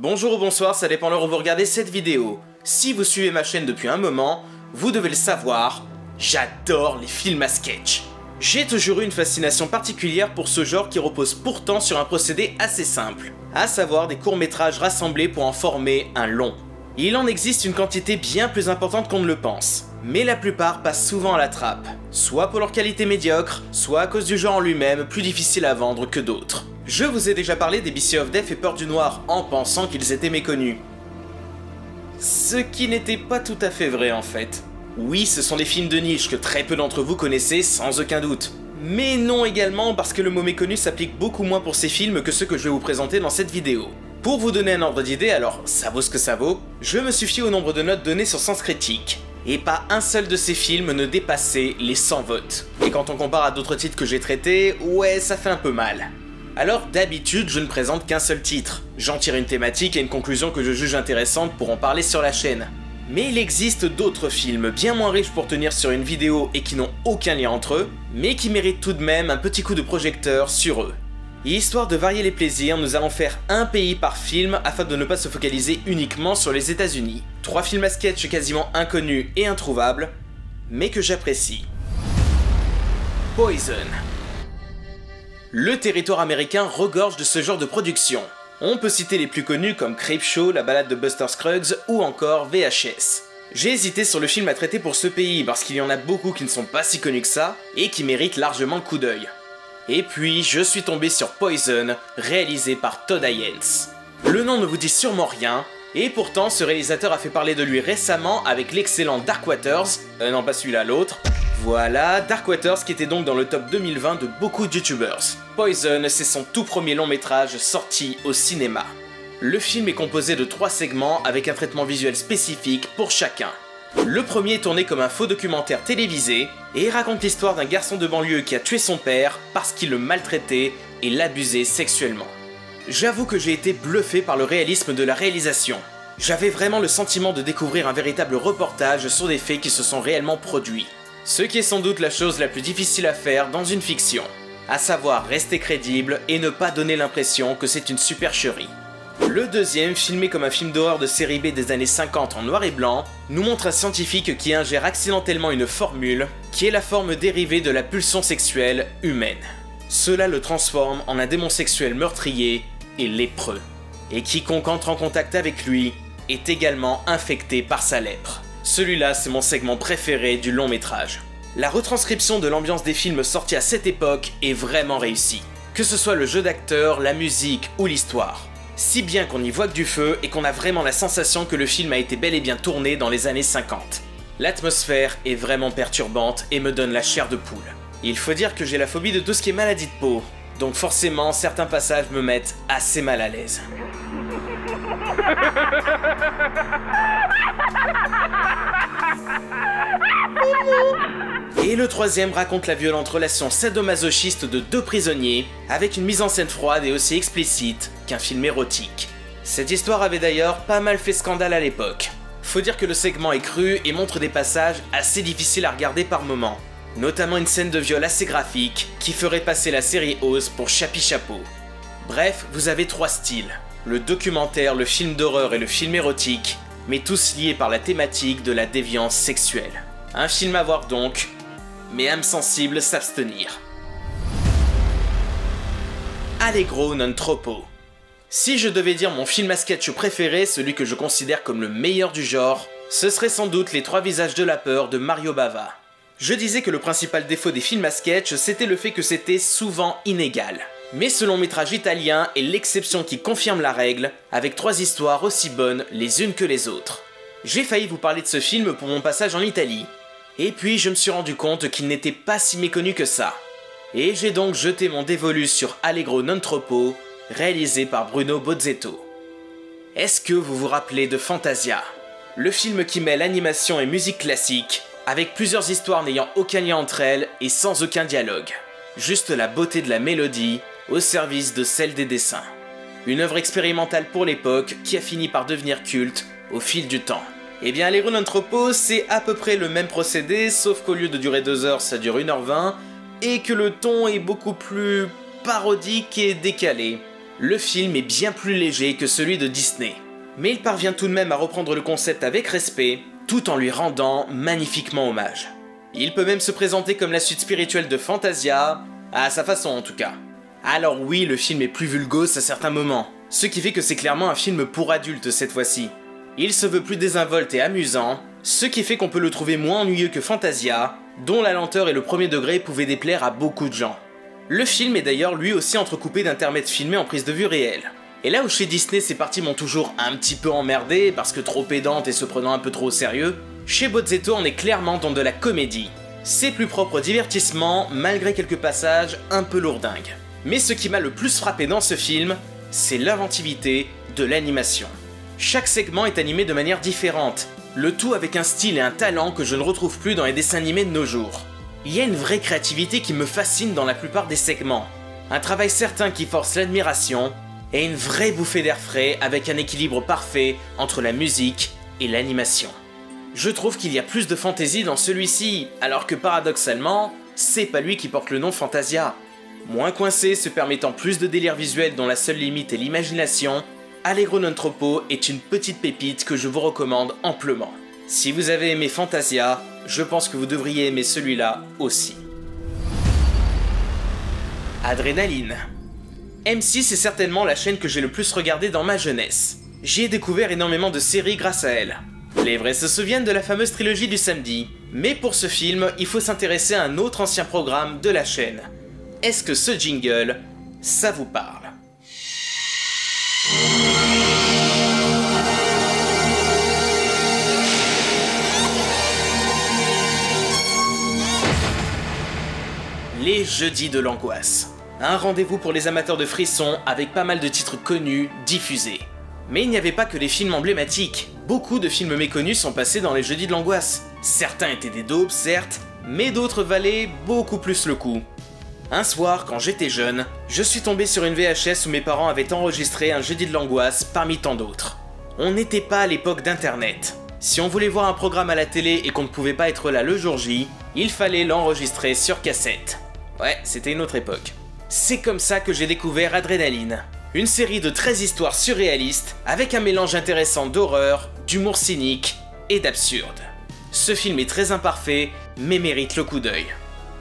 Bonjour ou bonsoir, ça dépend l'heure où vous regardez cette vidéo. Si vous suivez ma chaîne depuis un moment, vous devez le savoir, j'adore les films à sketch. J'ai toujours eu une fascination particulière pour ce genre qui repose pourtant sur un procédé assez simple, à savoir des courts-métrages rassemblés pour en former un long. Il en existe une quantité bien plus importante qu'on ne le pense, mais la plupart passent souvent à la trappe, soit pour leur qualité médiocre, soit à cause du genre en lui-même plus difficile à vendre que d'autres. Je vous ai déjà parlé des BC of Death et Peur du Noir en pensant qu'ils étaient méconnus. Ce qui n'était pas tout à fait vrai en fait. Oui, ce sont des films de niche que très peu d'entre vous connaissez sans aucun doute. Mais non également parce que le mot méconnu s'applique beaucoup moins pour ces films que ceux que je vais vous présenter dans cette vidéo. Pour vous donner un ordre d'idée, alors ça vaut ce que ça vaut, je me suis fié au nombre de notes données sur Sens Critique. Et pas un seul de ces films ne dépassait les 100 votes. Et quand on compare à d'autres titres que j'ai traités, ouais, ça fait un peu mal. Alors d'habitude, je ne présente qu'un seul titre. J'en tire une thématique et une conclusion que je juge intéressante pour en parler sur la chaîne. Mais il existe d'autres films bien moins riches pour tenir sur une vidéo et qui n'ont aucun lien entre eux, mais qui méritent tout de même un petit coup de projecteur sur eux. Et histoire de varier les plaisirs, nous allons faire un pays par film afin de ne pas se focaliser uniquement sur les États-Unis. 3 films à sketch quasiment inconnus et introuvables, mais que j'apprécie. Poison. Le territoire américain regorge de ce genre de production. On peut citer les plus connus comme Creepshow, la balade de Buster Scruggs ou encore VHS. J'ai hésité sur le film à traiter pour ce pays parce qu'il y en a beaucoup qui ne sont pas si connus que ça et qui méritent largement le coup d'œil. Et puis je suis tombé sur Poison, réalisé par Todd Haynes. Le nom ne vous dit sûrement rien, et pourtant ce réalisateur a fait parler de lui récemment avec l'excellent Dark Waters, non pas celui-là, l'autre. Voilà, Dark Waters qui était donc dans le top 2020 de beaucoup de youtubers. Poison, c'est son tout premier long métrage sorti au cinéma. Le film est composé de 3 segments avec un traitement visuel spécifique pour chacun. Le premier est tourné comme un faux documentaire télévisé et raconte l'histoire d'un garçon de banlieue qui a tué son père parce qu'il le maltraitait et l'abusait sexuellement. J'avoue que j'ai été bluffé par le réalisme de la réalisation. J'avais vraiment le sentiment de découvrir un véritable reportage sur des faits qui se sont réellement produits. Ce qui est sans doute la chose la plus difficile à faire dans une fiction, à savoir rester crédible et ne pas donner l'impression que c'est une supercherie. Le deuxième, filmé comme un film d'horreur de série B des années 50 en noir et blanc, nous montre un scientifique qui ingère accidentellement une formule qui est la forme dérivée de la pulsion sexuelle humaine. Cela le transforme en un démon sexuel meurtrier et lépreux. Et quiconque entre en contact avec lui est également infecté par sa lèpre. Celui-là, c'est mon segment préféré du long métrage. La retranscription de l'ambiance des films sortis à cette époque est vraiment réussie. Que ce soit le jeu d'acteur, la musique ou l'histoire. Si bien qu'on y voit que du feu et qu'on a vraiment la sensation que le film a été bel et bien tourné dans les années 50. L'atmosphère est vraiment perturbante et me donne la chair de poule. Il faut dire que j'ai la phobie de tout ce qui est maladie de peau, donc forcément certains passages me mettent assez mal à l'aise. Et le troisième raconte la violente relation sadomasochiste de 2 prisonniers, avec une mise en scène froide et aussi explicite qu'un film érotique. Cette histoire avait d'ailleurs pas mal fait scandale à l'époque. Faut dire que le segment est cru et montre des passages assez difficiles à regarder par moments, notamment une scène de viol assez graphique qui ferait passer la série Oz pour Chappie Chapeau. Bref, vous avez 3 styles, le documentaire, le film d'horreur et le film érotique, mais tous liés par la thématique de la déviance sexuelle. Un film à voir donc, mais âme sensible s'abstenir. Allegro non troppo. Si je devais dire mon film à sketch préféré, celui que je considère comme le meilleur du genre, ce serait sans doute Les 3 visages de la peur de Mario Bava. Je disais que le principal défaut des films à sketch, c'était le fait que c'était souvent inégal. Mais ce long métrage italien est l'exception qui confirme la règle, avec 3 histoires aussi bonnes les unes que les autres. J'ai failli vous parler de ce film pour mon passage en Italie. Et puis je me suis rendu compte qu'il n'était pas si méconnu que ça. Et j'ai donc jeté mon dévolu sur Allegro non troppo, réalisé par Bruno Bozzetto. Est-ce que vous vous rappelez de Fantasia? Le film qui mêle animation et musique classique, avec plusieurs histoires n'ayant aucun lien entre elles et sans aucun dialogue. Juste la beauté de la mélodie au service de celle des dessins. Une œuvre expérimentale pour l'époque qui a fini par devenir culte au fil du temps. Eh bien, Allegro non troppo, c'est à peu près le même procédé, sauf qu'au lieu de durer 2 heures, ça dure 1h20, et que le ton est beaucoup plus parodique et décalé. Le film est bien plus léger que celui de Disney, mais il parvient tout de même à reprendre le concept avec respect, tout en lui rendant magnifiquement hommage. Il peut même se présenter comme la suite spirituelle de Fantasia, à sa façon en tout cas. Alors oui, le film est plus vulgose à certains moments, ce qui fait que c'est clairement un film pour adultes cette fois-ci. Il se veut plus désinvolte et amusant, ce qui fait qu'on peut le trouver moins ennuyeux que Fantasia, dont la lenteur et le premier degré pouvaient déplaire à beaucoup de gens. Le film est d'ailleurs lui aussi entrecoupé d'intermèdes filmés en prise de vue réelle. Et là où chez Disney ces parties m'ont toujours un petit peu emmerdé parce que trop pédante et se prenant un peu trop au sérieux, chez Bozzetto on est clairement dans de la comédie. C'est plus propre au divertissement malgré quelques passages un peu lourdingues. Mais ce qui m'a le plus frappé dans ce film, c'est l'inventivité de l'animation. Chaque segment est animé de manière différente, le tout avec un style et un talent que je ne retrouve plus dans les dessins animés de nos jours. Il y a une vraie créativité qui me fascine dans la plupart des segments, un travail certain qui force l'admiration, et une vraie bouffée d'air frais avec un équilibre parfait entre la musique et l'animation. Je trouve qu'il y a plus de fantaisie dans celui-ci, alors que paradoxalement, c'est pas lui qui porte le nom Fantasia. Moins coincé, se permettant plus de délire visuel dont la seule limite est l'imagination, Allegro non troppo est une petite pépite que je vous recommande amplement. Si vous avez aimé Fantasia, je pense que vous devriez aimer celui-là aussi. Adrénaline. M6 est certainement la chaîne que j'ai le plus regardée dans ma jeunesse. J'y ai découvert énormément de séries grâce à elle. Les vrais se souviennent de la fameuse trilogie du samedi, mais pour ce film, il faut s'intéresser à un autre ancien programme de la chaîne. Est-ce que ce jingle, ça vous parle ? Les jeudis de l'angoisse. Un rendez-vous pour les amateurs de frissons avec pas mal de titres connus diffusés. Mais il n'y avait pas que les films emblématiques. Beaucoup de films méconnus sont passés dans les jeudis de l'angoisse. Certains étaient des daubes, certes, mais d'autres valaient beaucoup plus le coup. Un soir, quand j'étais jeune, je suis tombé sur une VHS où mes parents avaient enregistré un jeudi de l'angoisse parmi tant d'autres. On n'était pas à l'époque d'internet. Si on voulait voir un programme à la télé et qu'on ne pouvait pas être là le jour J, il fallait l'enregistrer sur cassette. Ouais, c'était une autre époque. C'est comme ça que j'ai découvert Adrénaline. Une série de 13 histoires surréalistes avec un mélange intéressant d'horreur, d'humour cynique et d'absurde. Ce film est très imparfait, mais mérite le coup d'œil.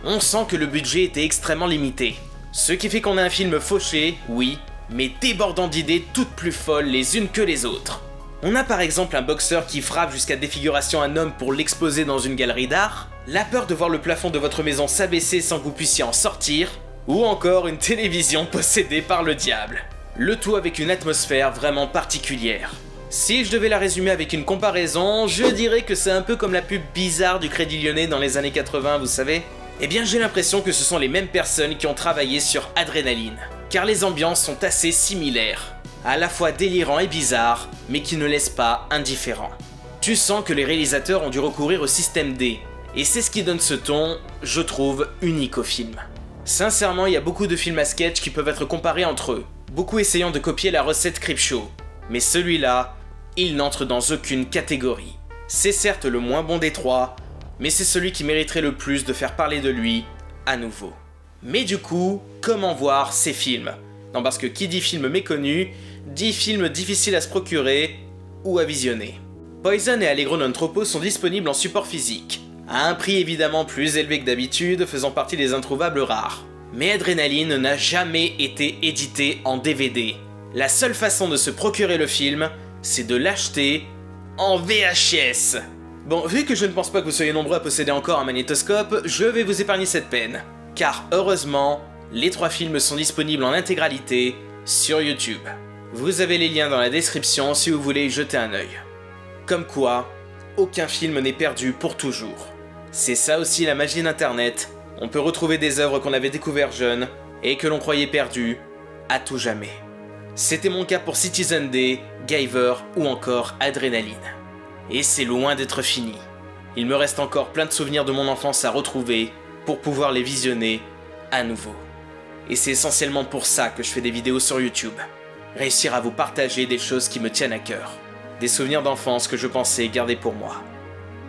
On sent que le budget était extrêmement limité. Ce qui fait qu'on a un film fauché, oui, mais débordant d'idées toutes plus folles les unes que les autres. On a par exemple un boxeur qui frappe jusqu'à défiguration un homme pour l'exposer dans une galerie d'art, la peur de voir le plafond de votre maison s'abaisser sans que vous puissiez en sortir, ou encore une télévision possédée par le diable. Le tout avec une atmosphère vraiment particulière. Si je devais la résumer avec une comparaison, je dirais que c'est un peu comme la pub bizarre du Crédit Lyonnais dans les années 80, vous savez ? Eh bien j'ai l'impression que ce sont les mêmes personnes qui ont travaillé sur Adrénaline, car les ambiances sont assez similaires, à la fois délirants et bizarres, mais qui ne laissent pas indifférents. Tu sens que les réalisateurs ont dû recourir au système D, et c'est ce qui donne ce ton, je trouve, unique au film. Sincèrement, il y a beaucoup de films à sketch qui peuvent être comparés entre eux, beaucoup essayant de copier la recette Creepshow, mais celui-là, il n'entre dans aucune catégorie. C'est certes le moins bon des trois, mais c'est celui qui mériterait le plus de faire parler de lui à nouveau. Mais du coup, comment voir ces films ? Non, parce que qui dit film méconnu, dit film difficile à se procurer ou à visionner. Poison et Allegro non troppo sont disponibles en support physique, à un prix évidemment plus élevé que d'habitude, faisant partie des introuvables rares. Mais Adrénaline n'a jamais été édité en DVD. La seule façon de se procurer le film, c'est de l'acheter en VHS. Bon, vu que je ne pense pas que vous soyez nombreux à posséder encore un magnétoscope, je vais vous épargner cette peine. Car heureusement, les 3 films sont disponibles en intégralité sur YouTube. Vous avez les liens dans la description si vous voulez y jeter un œil. Comme quoi, aucun film n'est perdu pour toujours. C'est ça aussi la magie d'Internet. On peut retrouver des œuvres qu'on avait découvertes jeunes et que l'on croyait perdues à tout jamais. C'était mon cas pour Citizen D, Guyver ou encore Adrénaline. Et c'est loin d'être fini. Il me reste encore plein de souvenirs de mon enfance à retrouver pour pouvoir les visionner à nouveau. Et c'est essentiellement pour ça que je fais des vidéos sur YouTube. Réussir à vous partager des choses qui me tiennent à cœur. Des souvenirs d'enfance que je pensais garder pour moi.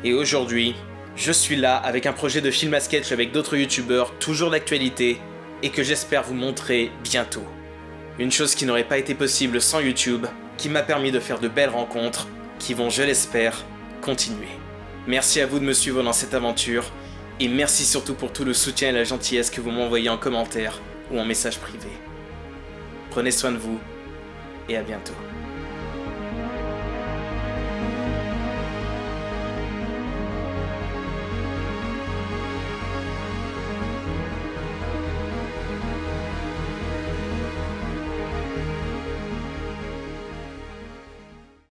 Et aujourd'hui, je suis là avec un projet de film à sketch avec d'autres youtubeurs toujours d'actualité et que j'espère vous montrer bientôt. Une chose qui n'aurait pas été possible sans YouTube, qui m'a permis de faire de belles rencontres, qui vont, je l'espère, continuer. Merci à vous de me suivre dans cette aventure, et merci surtout pour tout le soutien et la gentillesse que vous m'envoyez en commentaire ou en message privé. Prenez soin de vous, et à bientôt.